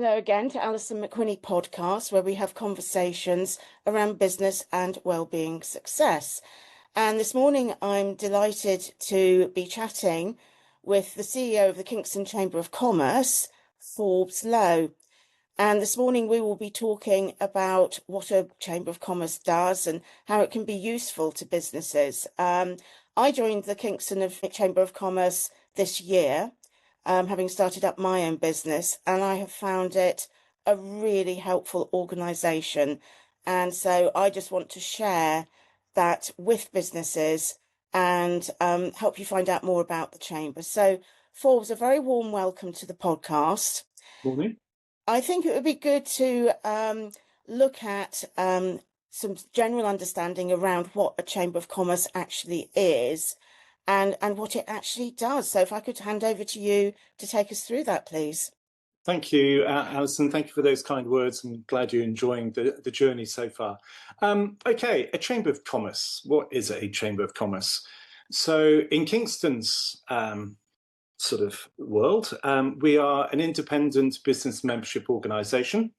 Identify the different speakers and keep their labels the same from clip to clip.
Speaker 1: Hello again to Alison McQuinney podcast, where we have conversations around business and wellbeing success. And this morning, I'm delighted to be chatting with the CEO of the Kingston Chamber of Commerce, Forbes Low. And this morning, we will be talking about what a Chamber of Commerce does and how it can be useful to businesses. I joined the Kingston Chamber of Commerce this year, having started up my own business, and I have found it a really helpful organisation. And so I just want to share that with businesses and help you find out more about the Chamber. So, Forbes, a very warm welcome to the podcast.
Speaker 2: Morning.
Speaker 1: I think it would be good to look at some general understanding around what a Chamber of Commerce actually is and what it actually does. So if I could hand over to you to take us through that, please.
Speaker 2: Thank you, Alison. Thank you for those kind words. I'm glad you're enjoying the journey so far. Okay, a Chamber of Commerce. What is a Chamber of Commerce? So in Kingston's sort of world, we are an independent business membership organisation.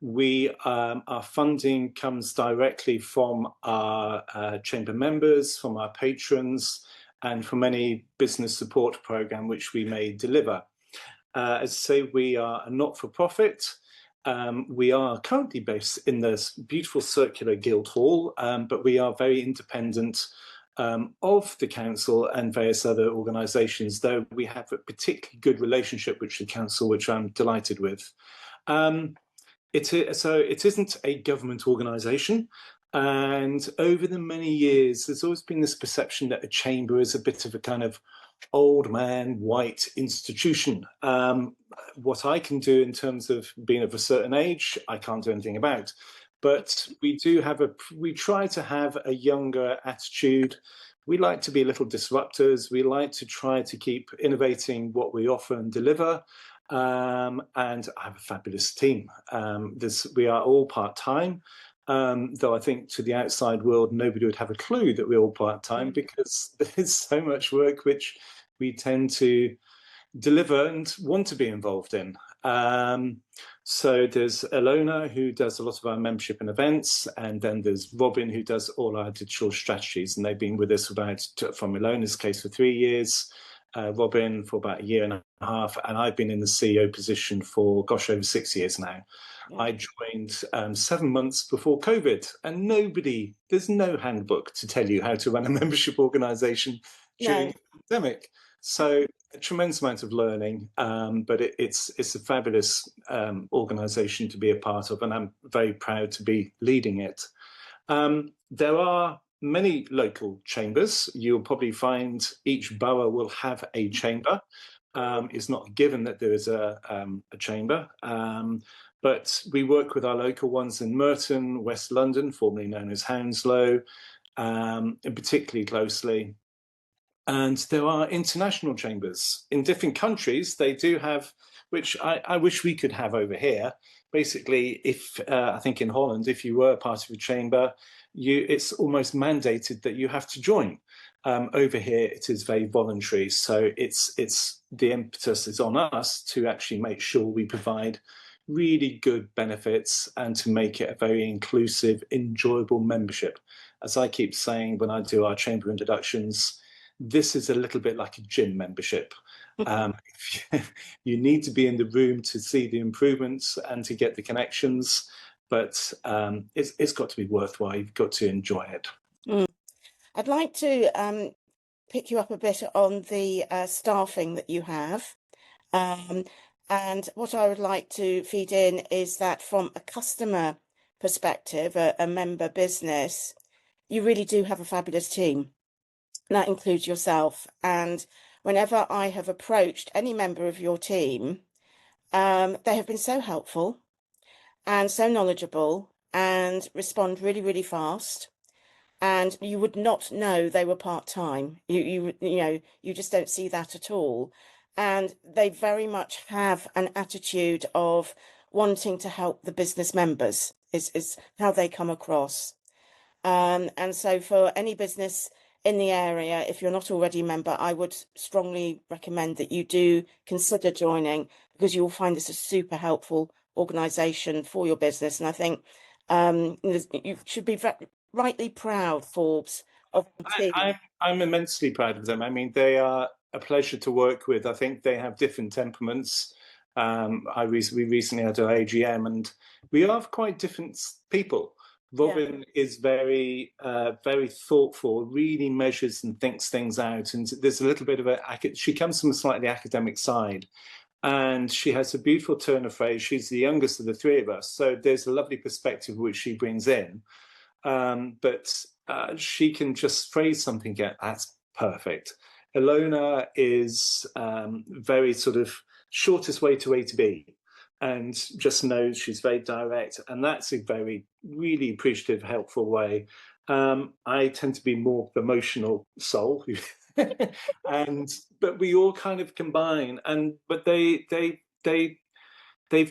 Speaker 2: Our funding comes directly from our chamber members, from our patrons, and from any business support program which we may deliver. As I say, we are a not-for-profit. We are currently based in this beautiful circular Guildhall, but we are very independent of the council and various other organisations, though we have a particularly good relationship with the council, which I'm delighted with. It isn't a government organisation. And over the many years, there's always been this perception that a chamber is a bit of a kind of old man, white institution. What I can do in terms of being of a certain age, I can't do anything about. But we try to have a younger attitude. We like to be little disruptors. We like to try to keep innovating what we offer and deliver. And I have a fabulous team. We are all part-time. Though I think to the outside world, nobody would have a clue that we're all part-time because there's so much work which we tend to deliver and want to be involved in. So there's Alona, who does a lot of our membership and events, and then there's Robin, who does all our digital strategies, and they've been with us from Alona's case for 3 years, Robin for about a year and a half, and I've been in the CEO position for, over 6 years now. Yeah. I joined 7 months before COVID, and there's no handbook to tell you how to run a membership organisation during the pandemic. So a tremendous amount of learning, but it's a fabulous organisation to be a part of, and I'm very proud to be leading it. There are many local chambers. You'll probably find each borough will have a chamber. It's not given that there is a chamber, but we work with our local ones in Merton, West London, formerly known as Hounslow, and particularly closely. And there are international chambers in different countries. They do have, which I wish we could have over here. Basically, I think in Holland, if you were part of a chamber, it's almost mandated that you have to join. Over here, it is very voluntary. So the impetus is on us to actually make sure we provide really good benefits and to make it a very inclusive, enjoyable membership. As I keep saying when I do our chamber introductions, this is a little bit like a gym membership. You need to be in the room to see the improvements and to get the connections, but it's got to be worthwhile. You've got to enjoy it.
Speaker 1: I'd like to pick you up a bit on the staffing that you have. And what I would like to feed in is that from a customer perspective, a member business, you really do have a fabulous team. And that includes yourself. And whenever I have approached any member of your team, they have been so helpful and so knowledgeable and respond really, really fast. And you would not know they were part-time. You just don't see that at all. And they very much have an attitude of wanting to help the business members is how they come across. And so for any business in the area, if you're not already a member, I would strongly recommend that you do consider joining, because you'll find this a super helpful organisation for your business. And I think you should be rightly proud, Forbes, of the team.
Speaker 2: I'm immensely proud of them. I mean, they are a pleasure to work with. I think they have different temperaments. We recently had our AGM, and we are quite different people. Robin is very, very thoughtful, really measures and thinks things out. And there's a little bit of she comes from a slightly academic side, and she has a beautiful turn of phrase. She's the youngest of the three of us, so there's a lovely perspective which she brings in. But she can just phrase something, that's perfect. Ilona is very sort of shortest way to A to B, and just knows, she's very direct, and that's a very, really appreciative, helpful way. I tend to be more emotional soul, but we all kind of combine, but they've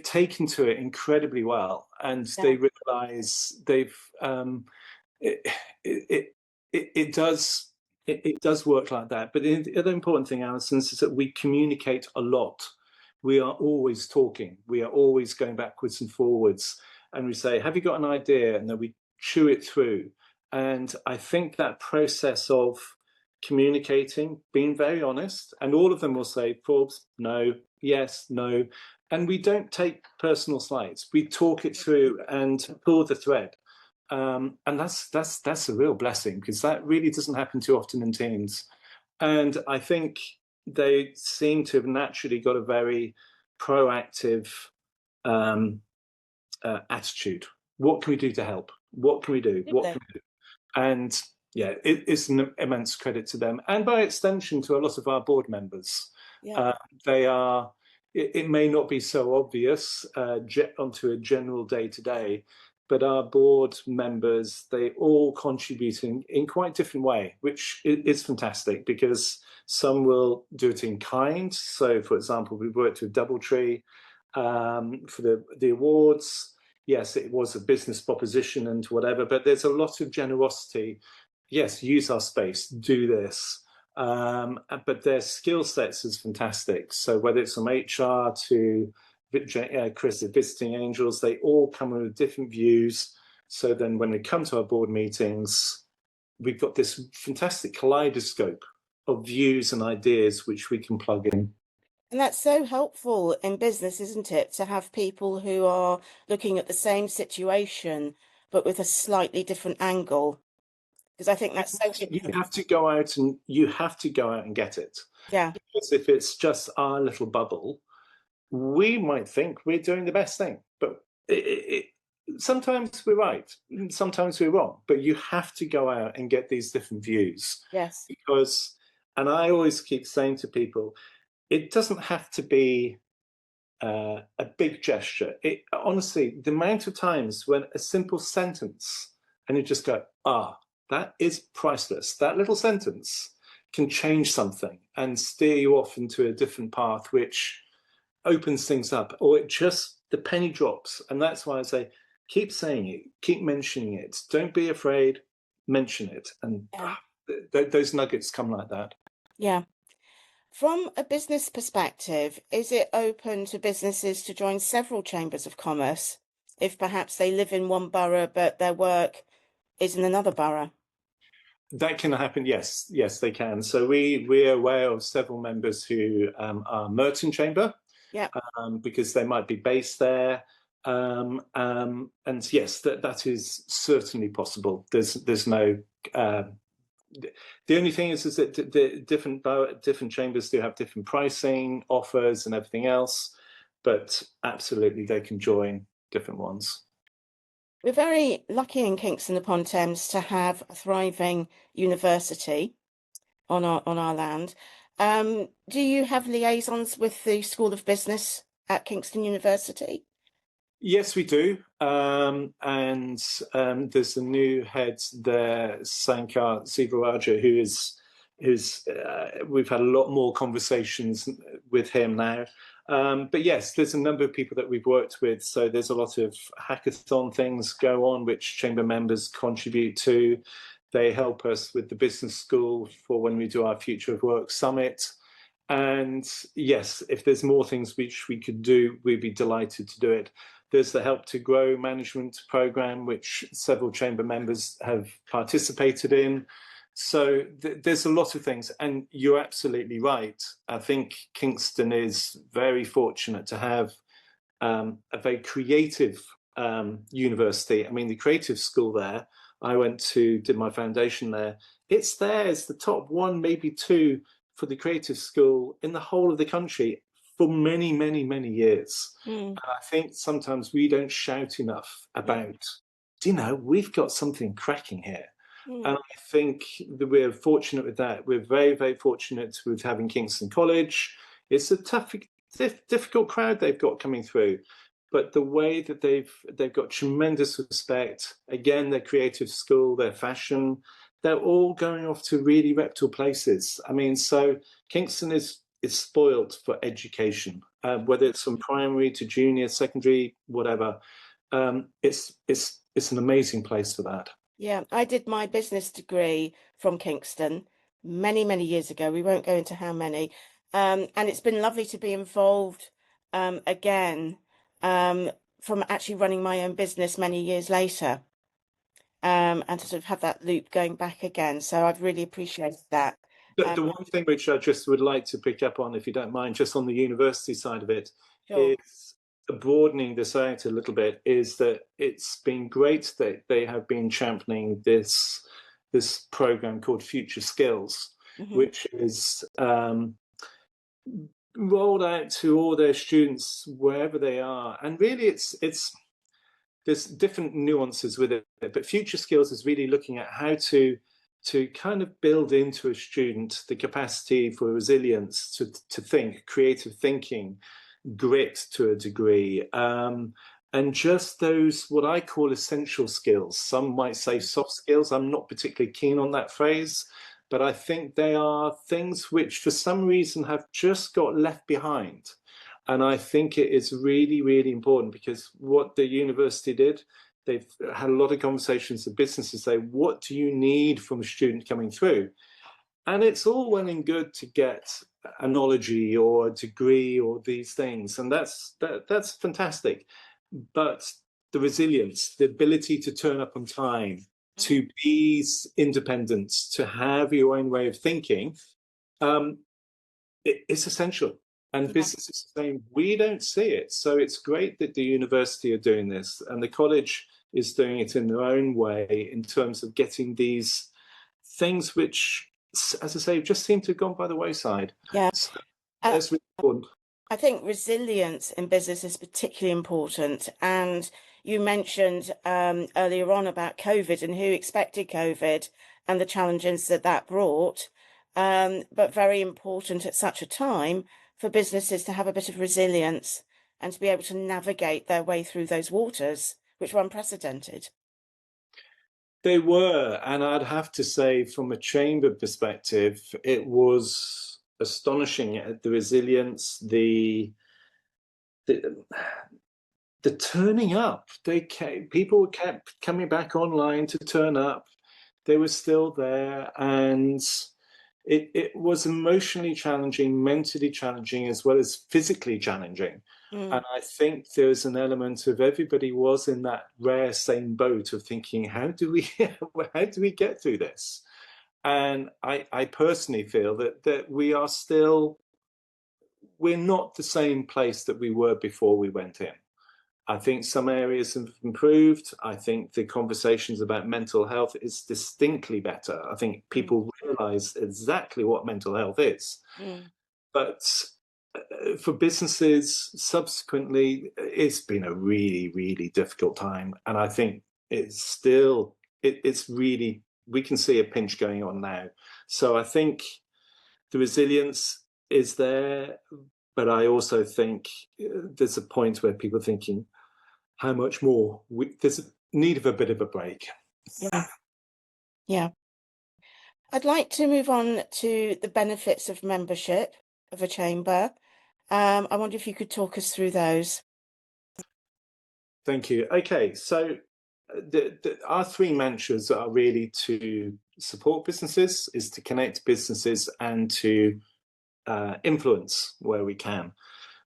Speaker 2: taken to it incredibly well, and they realise it does work like that. But the other important thing, Alison, is that we communicate a lot. We are always talking. We are always going backwards and forwards. And we say, have you got an idea? And then we chew it through. And I think that process of communicating, being very honest, and all of them will say, Forbes, no, yes, no. And we don't take personal slights. We talk it through and pull the thread. And that's a real blessing, because that really doesn't happen too often in teams. And I think they seem to have naturally got a very proactive attitude. What can we do to help? What can we do? What can we do? And yeah, it's an immense credit to them, and by extension to a lot of our board members. They are. It may not be so obvious onto a general day-to-day, but our board members, they all contribute in quite a different way, which is fantastic, because some will do it in kind. So, for example, we worked with Doubletree for the awards. Yes, it was a business proposition and whatever, but there's a lot of generosity. Yes, use our space, do this. But their skill sets is fantastic. So whether it's from HR to Chris, the visiting angels, they all come with different views. So then when we come to our board meetings, we've got this fantastic kaleidoscope of views and ideas which we can plug in.
Speaker 1: And that's so helpful in business, isn't it? To have people who are looking at the same situation, but with a slightly different angle. Because I think that's so
Speaker 2: important. You have to go out and get it.
Speaker 1: Yeah.
Speaker 2: Because if it's just our little bubble, we might think we're doing the best thing, but sometimes we're right, sometimes we're wrong. But you have to go out and get these different views.
Speaker 1: Yes.
Speaker 2: Because, and I always keep saying to people, it doesn't have to be a big gesture. Honestly, the amount of times when a simple sentence, and you just go, that is priceless. That little sentence can change something and steer you off into a different path, which opens things up, or the penny drops. And that's why I say, keep saying it, keep mentioning it. Don't be afraid, mention it. And those nuggets come like that.
Speaker 1: Yeah. From a business perspective, is it open to businesses to join several chambers of commerce if perhaps they live in one borough but their work is in another borough?
Speaker 2: That can happen, yes, they can. So we're aware of several members who are Merton Chamber, because they might be based there. And yes, that is certainly possible. There's no. The only thing is that the different chambers do have different pricing, offers, and everything else. But absolutely, they can join different ones.
Speaker 1: We're very lucky in Kingston upon Thames to have a thriving university on our land. Do you have liaisons with the School of Business at Kingston University?
Speaker 2: Yes, we do. And there's a new head there, Sankar Sivaraja, who's we've had a lot more conversations with him now. But yes, there's a number of people that we've worked with. So there's a lot of hackathon things go on, which chamber members contribute to. They help us with the business school for when we do our Future of Work Summit. And yes, if there's more things which we could do, we'd be delighted to do it. There's the Help to Grow management program, which several chamber members have participated in. So there's a lot of things, and you're absolutely right. I think Kingston is very fortunate to have a very creative university. I mean, the creative school there, I went to, did my foundation there. It's there as the top one, maybe two for the creative school in the whole of the country for many, many, many years. And I think sometimes we don't shout enough about, we've got something cracking here. And I think that we're fortunate with that. We're very, very fortunate with having Kingston College. It's a tough, difficult crowd they've got coming through, but the way that they've got tremendous respect. Again, their creative school, their fashion, they're all going off to really reputable places. I mean, so Kingston is spoiled for education, whether it's from primary to junior, secondary, whatever. It's an amazing place for that.
Speaker 1: Yeah, I did my business degree from Kingston many, many years ago. We won't go into how many. And it's been lovely to be involved again from actually running my own business many years later, and to sort of have that loop going back again. So I've really appreciated that.
Speaker 2: The one thing which I just would like to pick up on, if you don't mind, just on the university side of it,
Speaker 1: Sure.
Speaker 2: is broadening this out a little bit, is that it's been great that they have been championing this program called Future Skills, which is rolled out to all their students wherever they are. And really there's different nuances with it, but Future Skills is really looking at how to kind of build into a student the capacity for resilience, to think, creative thinking, grit to a degree, and just those what I call essential skills. Some might say soft skills. I'm not particularly keen on that phrase, but I think they are things which for some reason have just got left behind. And I think it is really, really important, because what the university did, they've had a lot of conversations with businesses say, what do you need from a student coming through? And it's all well and good to get a knowledge or a degree or these things, and that's fantastic. But the resilience, the ability to turn up on time, to be independent, to have your own way of thinking, it's essential. And businesses are saying, we don't see it. So it's great that the university are doing this, and the college is doing it in their own way in terms of getting these things which, as I say, just seem to have gone by the wayside.
Speaker 1: Yeah.
Speaker 2: So that's really important.
Speaker 1: I think resilience in business is particularly important. And you mentioned earlier on about COVID and who expected COVID and the challenges that brought. But very important at such a time for businesses to have a bit of resilience and to be able to navigate their way through those waters, which were unprecedented.
Speaker 2: They were, and I'd have to say, from a chamber perspective, it was astonishing at the resilience, the turning up. People kept coming back online to turn up. They were still there, and it was emotionally challenging, mentally challenging, as well as physically challenging. And I think there's an element of everybody was in that rare same boat of thinking, how do we get through this? And I personally feel that we're not the same place that we were before we went in. I think some areas have improved. I think the conversations about mental health is distinctly better. I think people realize exactly what mental health is. But for businesses, subsequently, it's been a really, really difficult time. And I think it's really, we can see a pinch going on now. So I think the resilience is there, but I also think there's a point where people are thinking, how much more? There's a need of a bit of a break.
Speaker 1: Yeah. I'd like to move on to the benefits of membership of a chamber. I wonder if you could talk us through those.
Speaker 2: Thank you. Okay, so our three mantras are really to support businesses, is to connect businesses, and to influence where we can.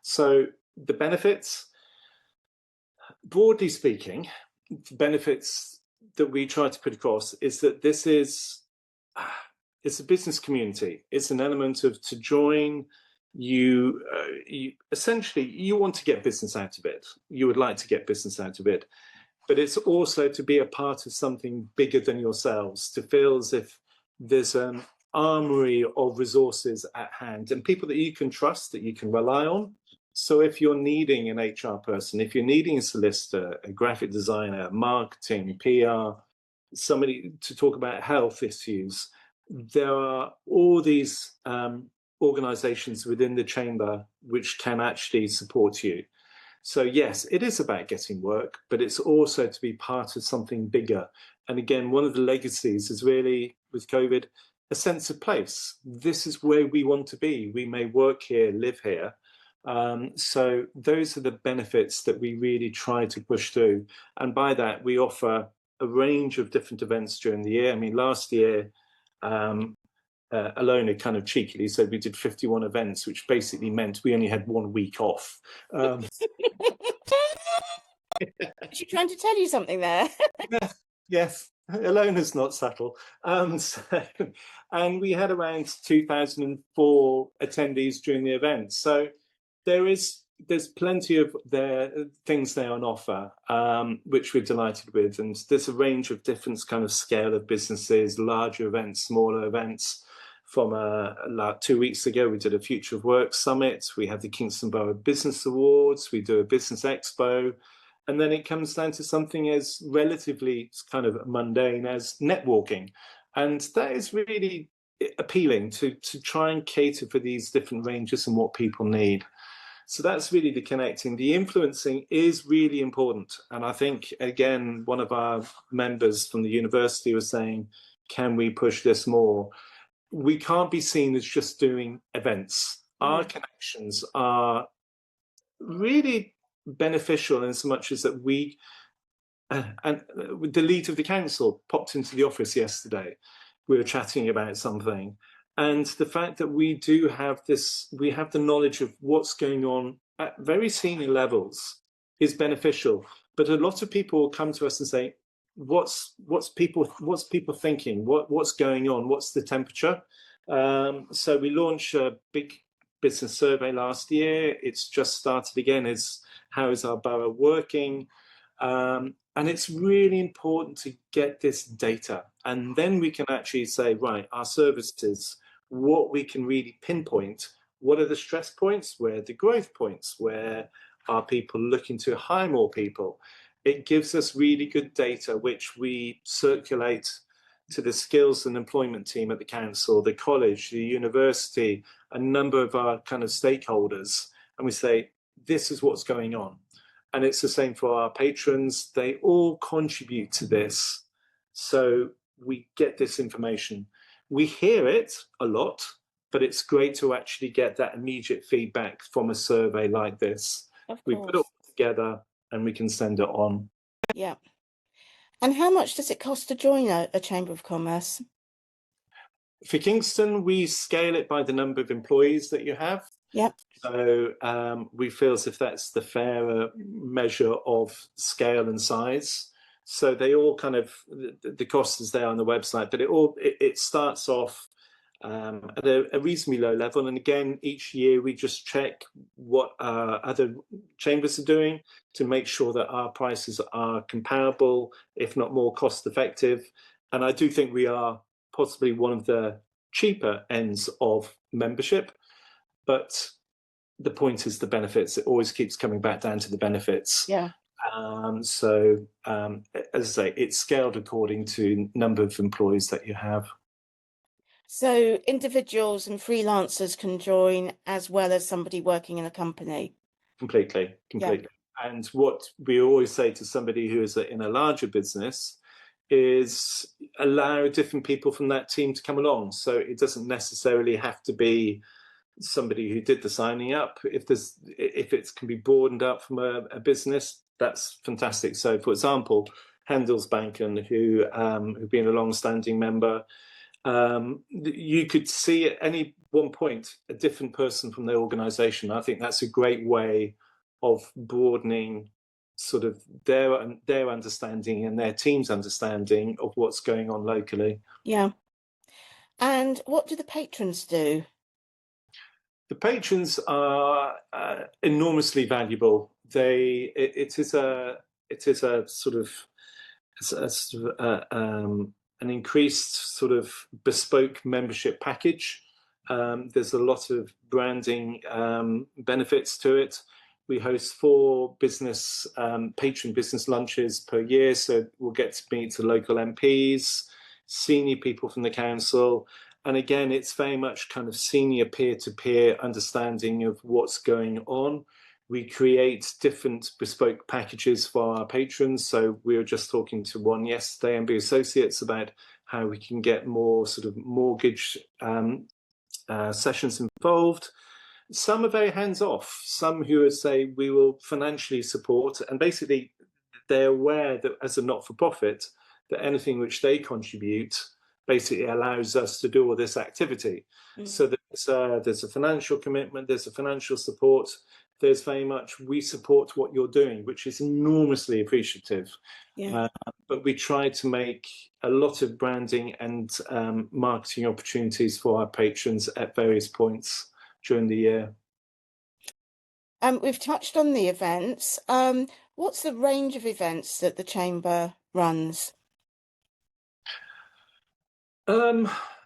Speaker 2: So the benefits, broadly speaking, the benefits that we try to put across is that this is it's a business community. It's an element of to join. You essentially you want to get business out of it. You would like to get business out of it, but it's also to be a part of something bigger than yourselves. To feel as if there's an armory of resources at hand and people that you can trust, that you can rely on. So if you're needing an HR person, if you're needing a solicitor, a graphic designer, marketing, PR, somebody to talk about health issues, there are all these organizations within the chamber which can actually support you. So yes, it is about getting work, but it's also to be part of something bigger. And again, one of the legacies is really, with COVID, a sense of place. This is where we want to be. We may work here, live here. So those are the benefits that we really try to push through. And by that, we offer a range of different events during the year. I mean, last year, Alona kind of cheekily said we did 51 events, which basically meant we only had 1 week off.
Speaker 1: Is she trying to tell you something there?
Speaker 2: Yes, Alona's not subtle. And we had around 2004 attendees during the event. So there's plenty of things there on offer, which we're delighted with. And there's a range of different kind of scale of businesses, larger events, smaller events. From like 2 weeks ago, we did a Future of Work Summit. We have the Kingston Borough Business Awards. We do a Business Expo. And then it comes down to something as relatively kind of mundane as networking. And that is really appealing to try and cater for these different ranges and what people need. So that's really the connecting. The influencing is really important. And I think, again, one of our members from the university was saying, can we push this more? We can't be seen as just doing events. Our connections are really beneficial in so much as that we, and the lead of the council popped into the office yesterday. We were chatting about something. And the fact that we do have this, we have the knowledge of what's going on at very senior levels is beneficial. But a lot of people will come to us and say, what's people thinking? What's going on? What's the temperature? So we launched a big business survey last year. It's just started again. It's how is our borough working? And it's really important to get this data. And then we can actually say, right, our services, what we can really pinpoint, what are the stress points, where are the growth points, where are people looking to hire more people? It gives us really good data, which we circulate to the skills and employment team at the council, the college, the university, a number of our kind of stakeholders. And we say, this is what's going on. And it's the same for our patrons. They all contribute to this. So we get this information. We hear it a lot, but it's great to actually get that immediate feedback from a survey like this. We put it all together and we can send it on.
Speaker 1: Yeah. And how much does it cost to join a Chamber of Commerce?
Speaker 2: For Kingston, we scale it by the number of employees that you have.
Speaker 1: Yep.
Speaker 2: So we feel as if that's the fairer measure of scale and size. So they all kind of, the cost is there on the website, but it starts off at a reasonably low level. And again, each year we just check what other chambers are doing to make sure that our prices are comparable, if not more cost effective. And I do think we are possibly one of the cheaper ends of membership, but the point is the benefits. It always keeps coming back down to the benefits.
Speaker 1: Yeah.
Speaker 2: So as I say, it's scaled according to number of employees that you have.
Speaker 1: So individuals and freelancers can join as well as somebody working in a company.
Speaker 2: Completely. Yeah. And what we always say to somebody who is in a larger business is allow different people from that team to come along. So it doesn't necessarily have to be somebody who did the signing up. If it can be broadened up from a business, that's fantastic. So for example, Handelsbanken, who've been a long-standing member. You could see at any one point a different person from their organisation. I think that's a great way of broadening sort of their understanding and their team's understanding of what's going on locally.
Speaker 1: Yeah. And what do the patrons do?
Speaker 2: The patrons are enormously valuable. It is a sort of an increased sort of bespoke membership package. There's a lot of branding benefits to it. We host 4 patron business lunches per year, so we'll get to meet the local MPs, senior people from the council. And again, it's very much kind of senior peer-to-peer understanding of what's going on. We create different bespoke packages for our patrons. So we were just talking to one yesterday, MB Associates, about how we can get more sort of mortgage sessions involved. Some are very hands-off. Some who would say we will financially support, and basically they're aware that as a not-for-profit, that anything which they contribute basically allows us to do all this activity. So there's a financial commitment, there's a financial support, there's very much we support what you're doing, which is enormously appreciative.
Speaker 1: Yeah.
Speaker 2: But we try to make a lot of branding and marketing opportunities for our patrons at various points during the year.
Speaker 1: We've touched on the events. What's the range of events that the Chamber runs?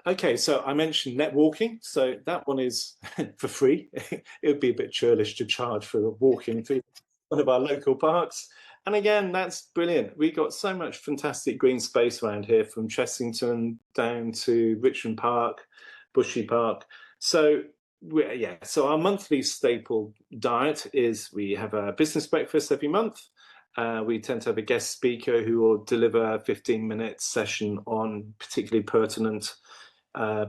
Speaker 2: Okay, so I mentioned netwalking, so that one is for free. It would be a bit churlish to charge for walking through one of our local parks. And again, that's brilliant. We got so much fantastic green space around here, from Chessington down to Richmond Park, Bushy Park. So so our monthly staple diet is we have a business breakfast every month. We tend to have a guest speaker who will deliver a 15-minute session on particularly pertinent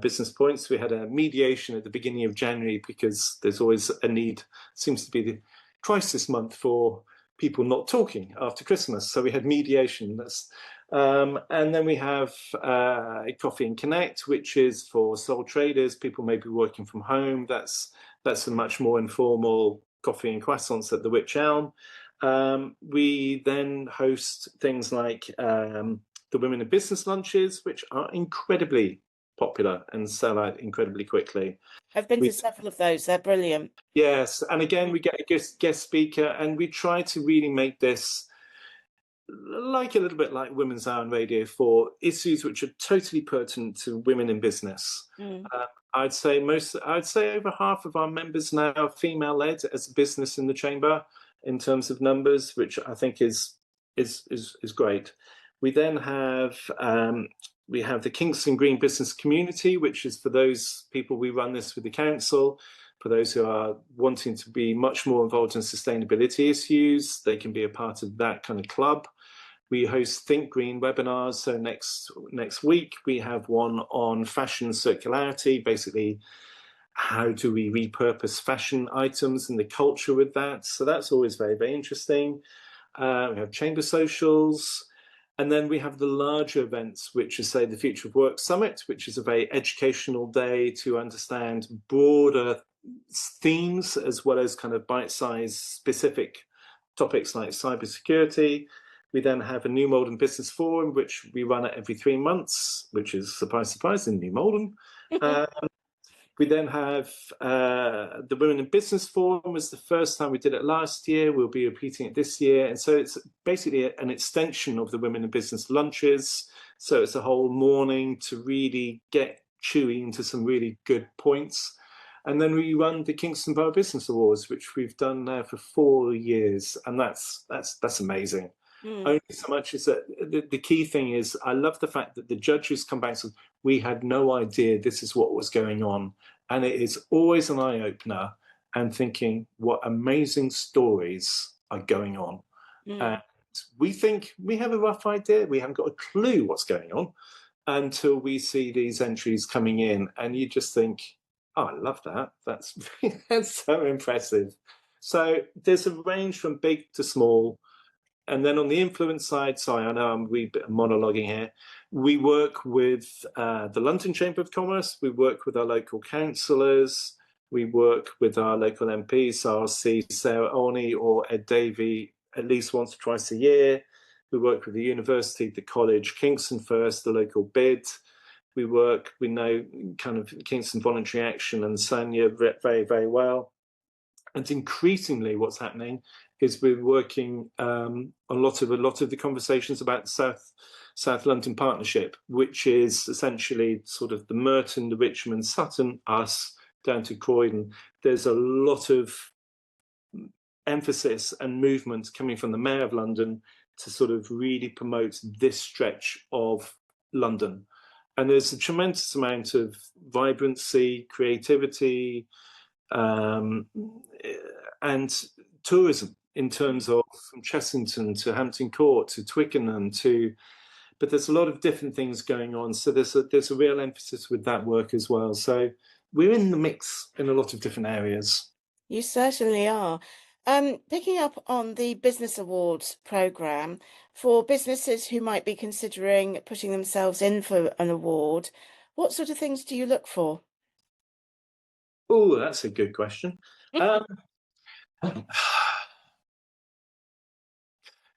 Speaker 2: business points. We had a mediation at the beginning of January because there's always a need, seems to be the crisis month for people not talking after Christmas. So we had mediation. And then we have Coffee and Connect, which is for sole traders. People may be working from home. That's a much more informal coffee and croissants at the Wych Elm. We then host things like the Women in Business lunches, which are incredibly popular and sell out incredibly quickly.
Speaker 1: I've been to several of those. They're brilliant.
Speaker 2: Yes, and again, we get a guest speaker, and we try to really make this like a little bit like Women's Hour on Radio for issues which are totally pertinent to women in business. I'd say over half of our members now are female-led as a business in the Chamber in terms of numbers, which I think is great. We then have the Kingston Green Business Community, which is for those people. We run this with the council. For those who are wanting to be much more involved in sustainability issues, they can be a part of that kind of club. We host Think Green webinars. So next week we have one on fashion circularity, basically how do we repurpose fashion items and the culture with that. So that's always very, very interesting. We have chamber socials. And then we have the larger events, which is, say, the Future of Work Summit, which is a very educational day to understand broader themes as well as kind of bite-sized specific topics like cybersecurity. We then have a New Malden Business Forum, which we run at every 3 months, which is, surprise, surprise, in New Malden. We then have the Women in Business Forum. Was the first time we did it last year. We'll be repeating it this year. And so it's basically an extension of the Women in Business lunches. So it's a whole morning to really get chewing into some really good points. And then we run the Kingston Borough Business Awards, which we've done now for 4 years. And that's amazing. Only so much is that the key thing is I love the fact that the judges come back and say, we had no idea this is what was going on. And it is always an eye-opener and thinking what amazing stories are going on. And we think we have a rough idea. We haven't got a clue what's going on until we see these entries coming in. And you just think, oh, I love that. That's so impressive. So there's a range from big to small. and then on the influence side, sorry, I know I'm a wee bit monologuing here. We work with the London Chamber of Commerce. We work with our local councillors. We work with our local MPs. So I'll see Sarah Olney or Ed Davey at least once or twice a year. We work with the university, the college, Kingston First, the local bid. We know kind of Kingston Voluntary Action and Sonia very, very well. And increasingly what's happening is we're working on a lot of the conversations about the South London Partnership, which is essentially sort of the Merton, the Richmond, Sutton, us, down to Croydon. There's a lot of emphasis and movement coming from the Mayor of London to sort of really promote this stretch of London. And there's a tremendous amount of vibrancy, creativity, and tourism in terms of from Chessington to Hampton Court to Twickenham but there's a lot of different things going on. So there's a real emphasis with that work as well. So we're in the mix in a lot of different areas.
Speaker 1: You certainly are. Picking up on the Business Awards programme, for businesses who might be considering putting themselves in for an award, what sort of things do you look for?
Speaker 2: Oh, that's a good question.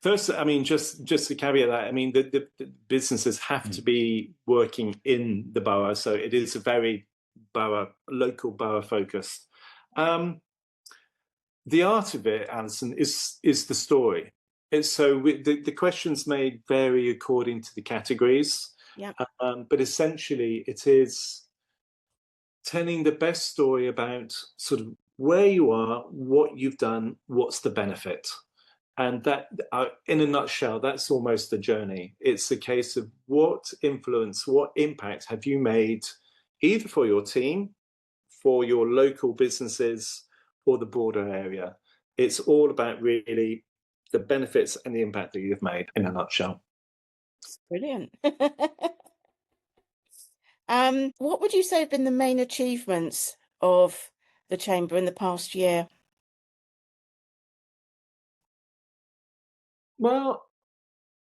Speaker 2: First, I mean, just to caveat that, I mean, the businesses have to be working in the borough, so it is a very local borough focused. The art of it, Alison, is the story. The questions may vary according to the categories,
Speaker 1: Yeah.
Speaker 2: but essentially it is telling the best story about sort of where you are, what you've done, what's the benefit. And that, in a nutshell, that's almost the journey. It's a case of what influence, what impact have you made, either for your team, for your local businesses, or the broader area. It's all about really the benefits and the impact that you've made in a nutshell.
Speaker 1: Brilliant. What would you say have been the main achievements of the Chamber in the past year?
Speaker 2: Well,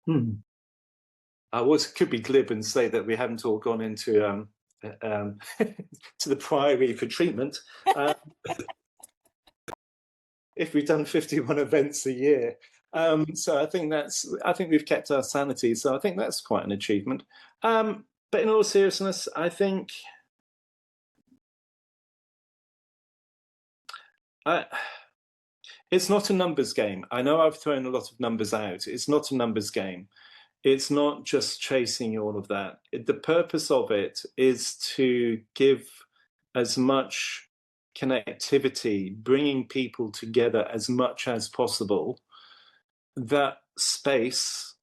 Speaker 2: I could be glib and say that we haven't all gone into to the Priory for treatment. If we've done 51 events a year, so I think we've kept our sanity. So I think that's quite an achievement. But in all seriousness, I think it's not a numbers game. I know I've thrown a lot of numbers out. It's not a numbers game. It's not just chasing all of that. The purpose of it is to give as much connectivity, bringing people together as much as possible. That space,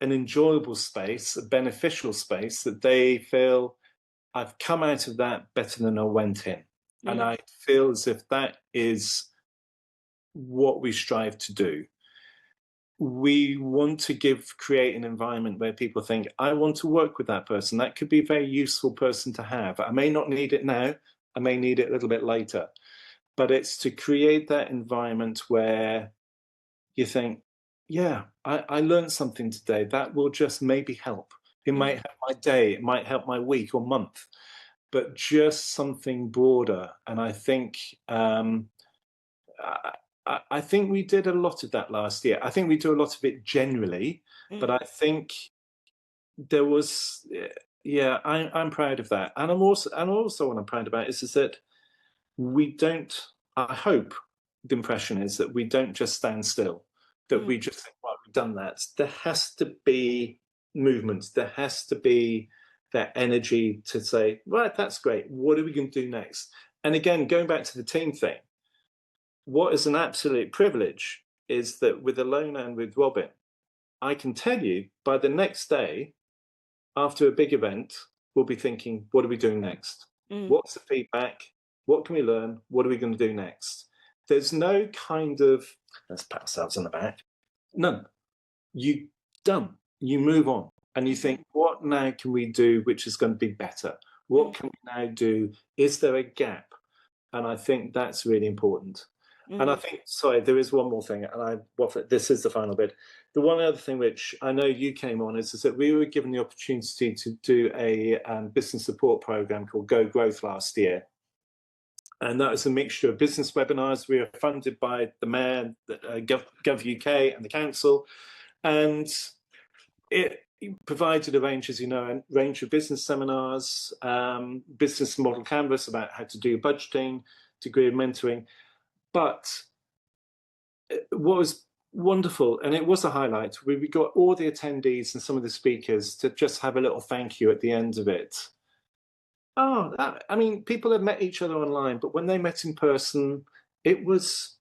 Speaker 2: an enjoyable space, a beneficial space, that they feel, I've come out of that better than I went in. Mm. And I feel as if that is what we strive to do. We want to create an environment where people think, I want to work with that person. That could be a very useful person to have. I may not need it now. I may need it a little bit later. But it's to create that environment where you think, yeah, I learned something today. That will just maybe help. It might help my day. It might help my week or month. But just something broader. And I think I think we did a lot of that last year. I think we do a lot of it generally, but I think there was, I'm proud of that. And also what I'm proud about is that we don't, I hope the impression is that we don't just stand still, that we just think, well, we've done that. There has to be movement. There has to be that energy to say, right, that's great. What are we going to do next? And again, going back to the team thing, what is an absolute privilege is that with Alona and with Robin, I can tell you by the next day, after a big event, we'll be thinking, what are we doing next? What's the feedback? What can we learn? What are we going to do next? There's no kind of, let's pat ourselves on the back. None. You done. You move on. And you think, what now can we do which is going to be better? What can we now do? Is there a gap? And I think that's really important. And I think, sorry, there is one more thing, and this is the final bit. The one other thing which I know you came on is that we were given the opportunity to do a business support program called Go Growth last year. And that was a mixture of business webinars. We were funded by the Mayor, Gov UK and the Council. And it provided a range, as you know, a range of business seminars, business model canvas about how to do budgeting, degree of mentoring. But what was wonderful, and it was a highlight, we got all the attendees and some of the speakers to just have a little thank you at the end of it. Oh, I mean, people had met each other online, but when they met in person, it was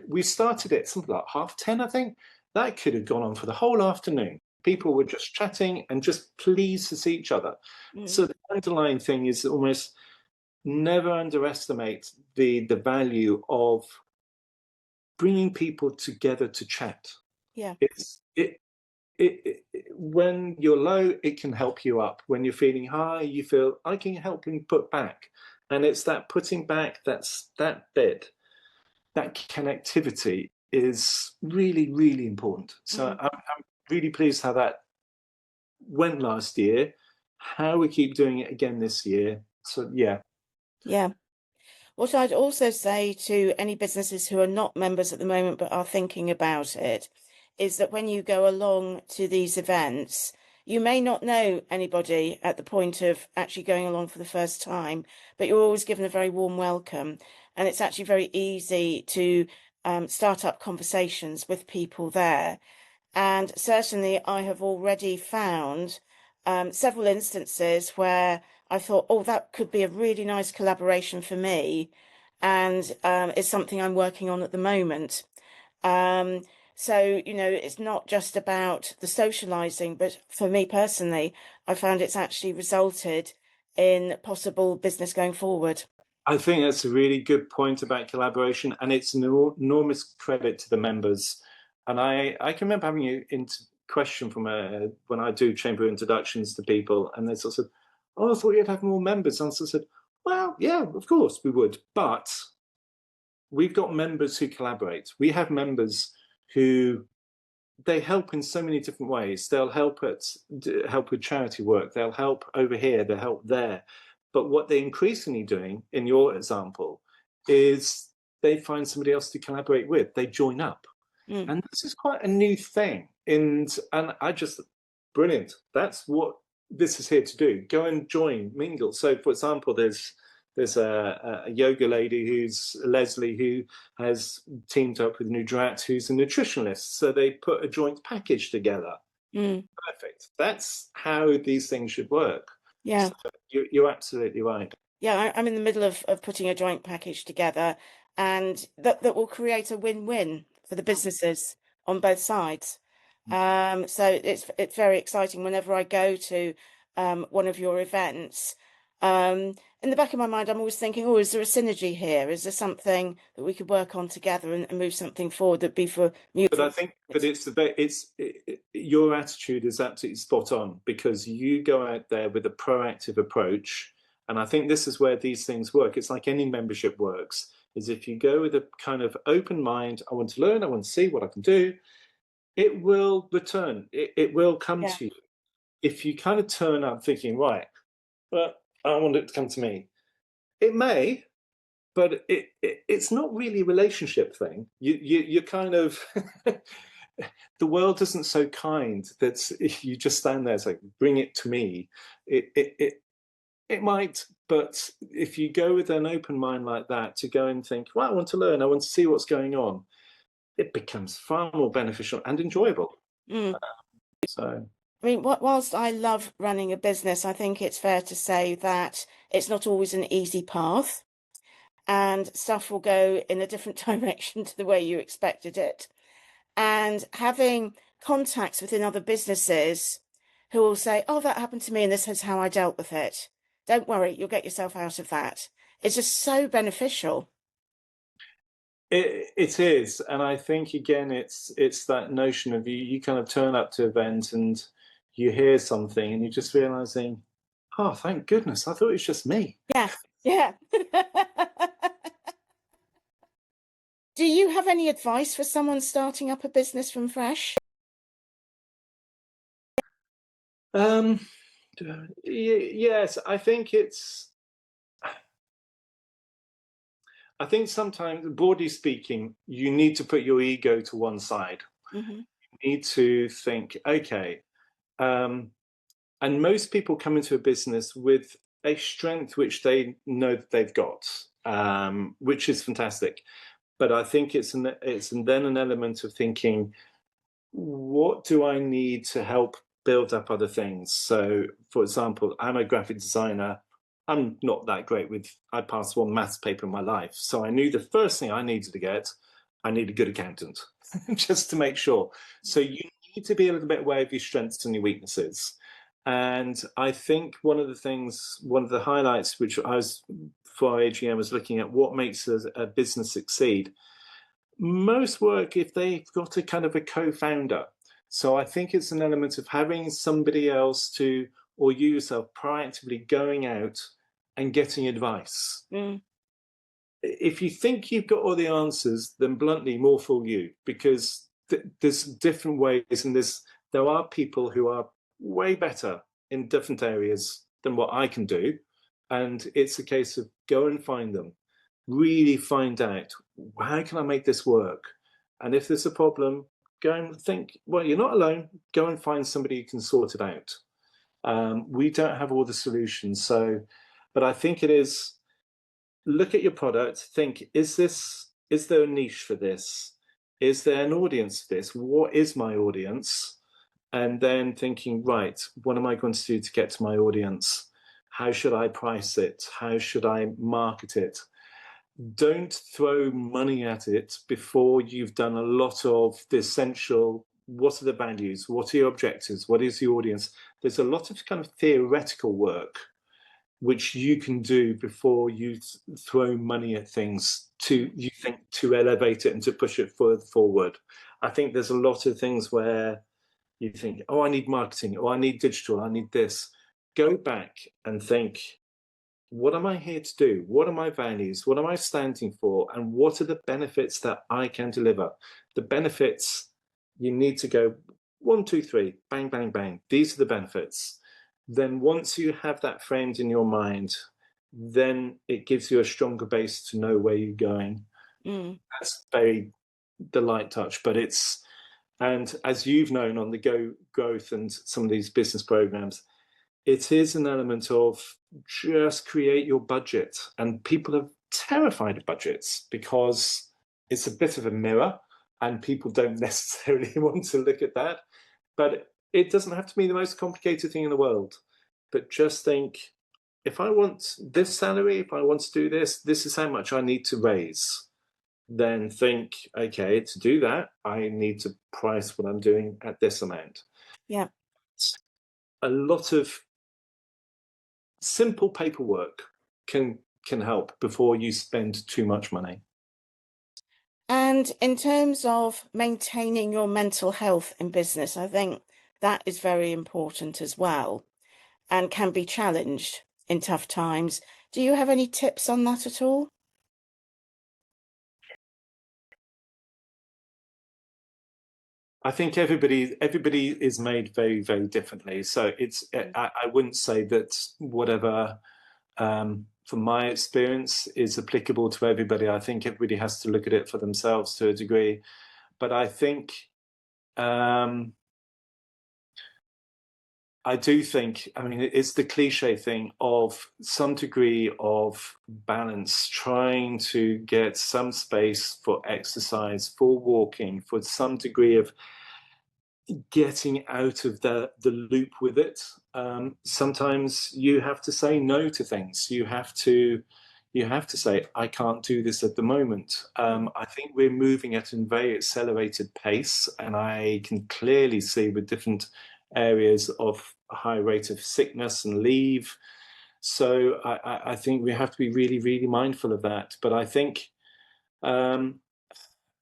Speaker 2: we started at something like 10:30, I think. That could have gone on for the whole afternoon. People were just chatting and just pleased to see each other. So the underlying thing is almost never underestimate the value of bringing people together to chat.
Speaker 1: Yeah.
Speaker 2: When you're low, it can help you up. When you're feeling high, you feel I can help you put back. And it's that putting back, that bit, that connectivity is really, really important. So I'm really pleased how that went last year, how we keep doing it again this year. So yeah.
Speaker 1: Yeah. What I'd also say to any businesses who are not members at the moment but are thinking about it is that when you go along to these events, you may not know anybody at the point of actually going along for the first time, but you're always given a very warm welcome. And it's actually very easy to start up conversations with people there. And certainly I have already found several instances where I thought, oh, that could be a really nice collaboration for me. And it's something I'm working on at the moment. So, you know, it's not just about the socializing, but for me personally, I found it's actually resulted in possible business going forward.
Speaker 2: I think that's a really good point about collaboration, and it's an enormous credit to the members. And I can remember having a question from when I do chamber introductions to people, and they sort of said, "Oh, I thought you'd have more members." And I sort of said, "Well, yeah, of course we would, but we've got members who collaborate. We have members who they help in so many different ways. They'll help with charity work. They'll help over here. They'll help there. But what they're increasingly doing, in your example, is they find somebody else to collaborate with. They join up, and this is quite a new thing. And I just brilliant. That's what this is here to do. Go and join, mingle. So, for example, there's a yoga lady who's Leslie, who has teamed up with Nudrat, who's a nutritionist. So they put a joint package together. Perfect. That's how these things should work.
Speaker 1: Yeah.
Speaker 2: So you're absolutely right.
Speaker 1: Yeah, I'm in the middle of putting a joint package together, and that will create a win-win for the businesses on both sides. So it's very exciting whenever I go to one of your events. In the back of my mind, I'm always thinking, oh, is there a synergy here? Is there something that we could work on together and move something forward that'd be for mutual?
Speaker 2: But I think, your attitude is absolutely spot on, because you go out there with a proactive approach. And I think this is where these things work. It's like any membership works, is if you go with a kind of open mind, I want to learn, I want to see what I can do, it will return. It will come to you. If you kind of turn up thinking, right, but I want it to come to me, it may, but it's not really a relationship thing. You're kind of the world isn't so kind that if you just stand there, it's like, bring it to me. It might, but if you go with an open mind like that, to go and think, well, I want to learn, I want to see what's going on, it becomes far more beneficial and enjoyable. So,
Speaker 1: I mean, whilst I love running a business, I think it's fair to say that it's not always an easy path, and stuff will go in a different direction to the way you expected it. And having contacts within other businesses who will say, oh, that happened to me and this is how I dealt with it. Don't worry, you'll get yourself out of that. It's just so beneficial.
Speaker 2: It is, and I think again, it's that notion of you kind of turn up to events and you hear something and you're just realizing, oh, thank goodness, I thought it was just me.
Speaker 1: Yeah, yeah. have any advice for someone starting up a business from fresh?
Speaker 2: Yes, I think sometimes, broadly speaking, you need to put your ego to one side.
Speaker 1: Mm-hmm.
Speaker 2: You need to think, okay, and most people come into a business with a strength which they know that they've got, which is fantastic. But I think it's then an element of thinking, what do I need to help build up other things? So, for example, I'm a graphic designer. I'm not that great with, I passed one maths paper in my life. So I knew the first thing I needed to get, I need a good accountant, just to make sure. So you need to be a little bit aware of your strengths and your weaknesses. And I think one of the highlights, which I was, for our AGM, was looking at what makes a business succeed. Most work if they've got a kind of a co-founder. So I think it's an element of having somebody else to, or you yourself, proactively going out and getting advice.
Speaker 1: Mm.
Speaker 2: If you think you've got all the answers, then bluntly, more fool you, because there's different ways, and there are people who are way better in different areas than what I can do. And it's a case of go and find them, really find out, how can I make this work? And if there's a problem, go and think, well, you're not alone. Go and find somebody who can sort it out. We don't have all the solutions. So, but I think it is, look at your product, think, is there a niche for this? Is there an audience for this? What is my audience? And then thinking, right, what am I going to do to get to my audience? How should I price it? How should I market it? Don't throw money at it before you've done a lot of the essential. What are the values? What are your objectives? What is the audience? There's a lot of kind of theoretical work which you can do before you throw money at things to elevate it and to push it further forward. I think there's a lot of things where you think, oh, I need marketing, oh, I need digital, I need this. Go back and think, what am I here to do? What are my values? What am I standing for? And what are the benefits that I can deliver? The benefits, you need to go 1, 2, 3, bang, bang, bang. These are the benefits. Then once you have that framed in your mind, then it gives you a stronger base to know where you're going.
Speaker 1: Mm.
Speaker 2: That's very the light touch, but it's, and as you've known on the Go Growth and some of these business programs, it is an element of just create your budget. And people are terrified of budgets because it's a bit of a mirror and people don't necessarily want to look at that. But it doesn't have to be the most complicated thing in the world. But just think, if I want this salary, if I want to do this, this is how much I need to raise. Then think, okay, to do that, I need to price what I'm doing at this amount.
Speaker 1: Yeah.
Speaker 2: A lot of simple paperwork can help before you spend too much money.
Speaker 1: And in terms of maintaining your mental health in business, I think that is very important as well and can be challenged in tough times. Do you have any tips on that at all?
Speaker 2: I think everybody is made very, very differently. So it's I wouldn't say that whatever from my experience is applicable to everybody. I think everybody has to look at it for themselves to a degree. But I think I do think, I mean, it's the cliche thing of some degree of balance, trying to get some space for exercise, for walking, for some degree of getting out of the loop with it. Sometimes you have to say no to things. You have to say, I can't do this at the moment. I think we're moving at a very accelerated pace, and I can clearly see with different areas of a high rate of sickness and leave. So I think we have to be really, really mindful of that. But I think,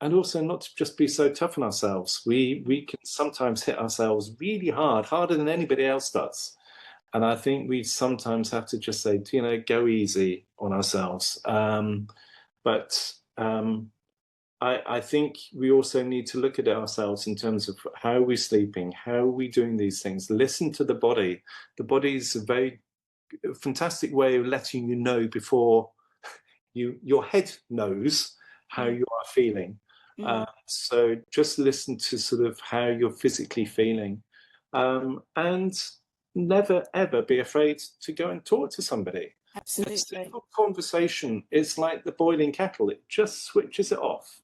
Speaker 2: and also not to just be so tough on ourselves. We can sometimes hit ourselves really hard, harder than anybody else does. And I think we sometimes have to just say, go easy on ourselves. But I think we also need to look at ourselves in terms of how are we sleeping, how are we doing these things. Listen to the body. The body is a very fantastic way of letting you know before your head knows how you are feeling. So just listen to sort of how you're physically feeling, and never ever be afraid to go and talk to somebody.
Speaker 1: Absolutely.
Speaker 2: A simple conversation is like the boiling kettle; it just switches it off.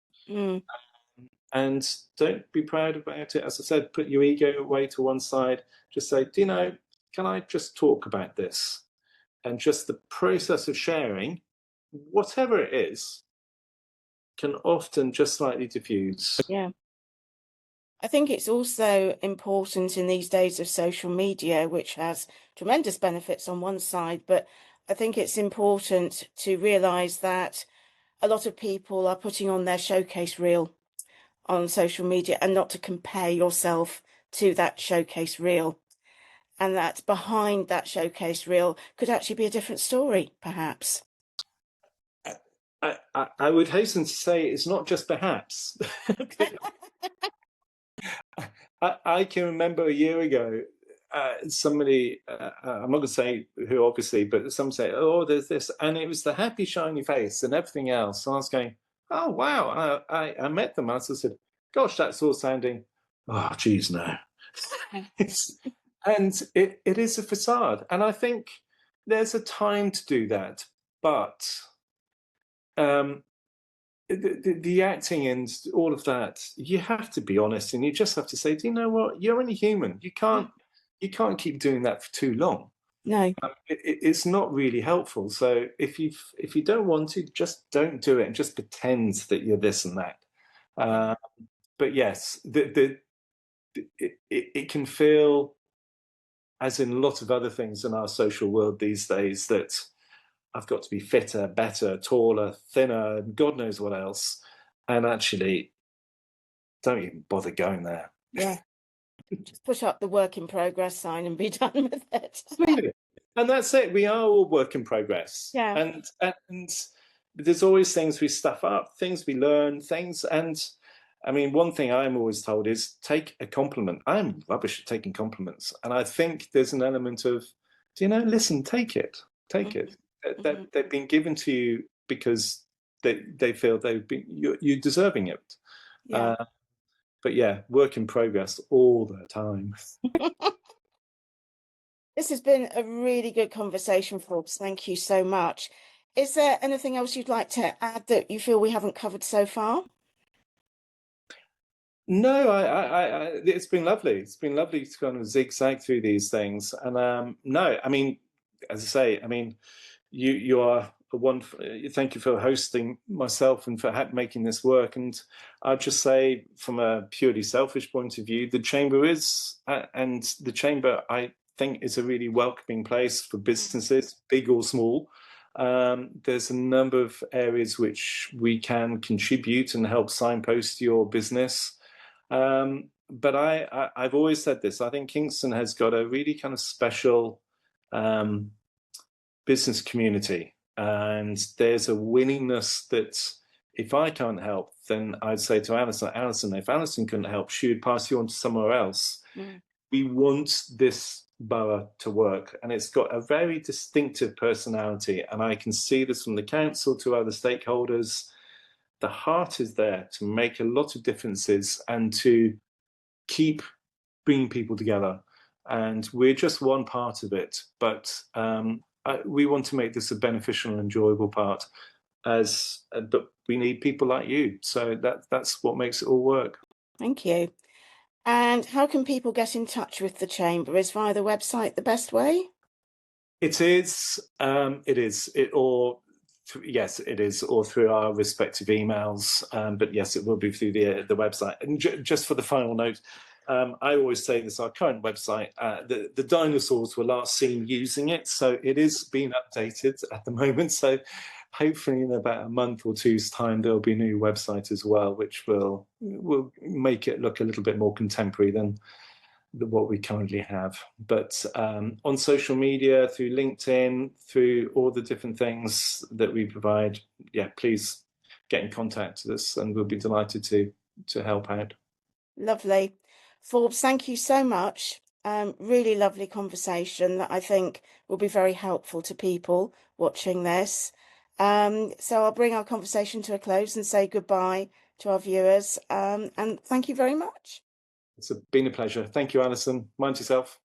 Speaker 2: And don't be proud about it. As I said, put your ego away to one side. Just say, do you know, can I just talk about this? And just the process of sharing, whatever it is, can often just slightly diffuse.
Speaker 1: Yeah. I think it's also important in these days of social media, which has tremendous benefits on one side, but I think it's important to realise that a lot of people are putting on their showcase reel on social media, and not to compare yourself to that showcase reel. And that behind that showcase reel could actually be a different story, perhaps.
Speaker 2: I would hasten to say it's not just perhaps. I can remember a year ago, somebody, I'm not going to say who obviously, but some say, oh, there's this, and it was the happy, shiny face and everything else. And I was going, oh, wow. I met them. I said, gosh, that's all sounding, oh, geez, no. And it is a facade. And I think there's a time to do that. But the acting and all of that, you have to be honest, and you just have to say, do you know what? You're only human. You can't keep doing that for too long.
Speaker 1: No.
Speaker 2: It's not really helpful. So if you don't want to, just don't do it and just pretend that you're this and that. But yes, it can feel, as in a lot of other things in our social world these days, that I've got to be fitter, better, taller, thinner, and God knows what else. And actually, don't even bother going there.
Speaker 1: Yeah. Just put up the work in progress sign and be done with it.
Speaker 2: And that's it. We are all work in progress.
Speaker 1: Yeah.
Speaker 2: And there's always things we stuff up, things we learn, things. And I mean, one thing I'm always told is take a compliment. I'm rubbish at taking compliments. And I think there's an element of, do you know, listen, take it. Take it. They've been given to you because they feel you're deserving it.
Speaker 1: Yeah.
Speaker 2: But yeah, work in progress all the time.
Speaker 1: This has been a really good conversation, Forbes. Thank you so much. Is there anything else you'd like to add that you feel we haven't covered so far?
Speaker 2: No, it's been lovely. It's been lovely to kind of zigzag through these things. And no, I mean, as I say, I mean, you are a wonderful. Thank you for hosting myself and for making this work. And I'd just say, from a purely selfish point of view, the chamber and the chamber, I think, is a really welcoming place for businesses, big or small. There's a number of areas which we can contribute and help signpost your business. But I've always said this. I think Kingston has got a really kind of special business community, and there's a willingness that if I can't help, then I'd say to Alison, if Alison couldn't help, she would pass you on to somewhere else. We want this borough to work, and it's got a very distinctive personality, and I can see this from the council to other stakeholders. The heart is there to make a lot of differences and to keep bringing people together. And we're just one part of it, but we want to make this a beneficial and enjoyable part. But we need people like you, so that's what makes it all work.
Speaker 1: Thank you. And how can people get in touch with the chamber? Is via the website the best way?
Speaker 2: It is. Yes, it is, or through our respective emails. But yes, it will be through the website. And just for the final note, I always say this: our current website, the dinosaurs were last seen using it, so it is being updated at the moment. So hopefully, in about a month or two's time, there'll be a new website as well, which will make it look a little bit more contemporary than what we currently have. But on social media, through LinkedIn, through all the different things that we provide, yeah, please get in contact with us, and we'll be delighted to help out.
Speaker 1: Lovely. Forbes, thank you so much. Really lovely conversation that I think will be very helpful to people watching this. So I'll bring our conversation to a close and say goodbye to our viewers. And thank you very much.
Speaker 2: It's been a pleasure. Thank you, Alison. Mind yourself.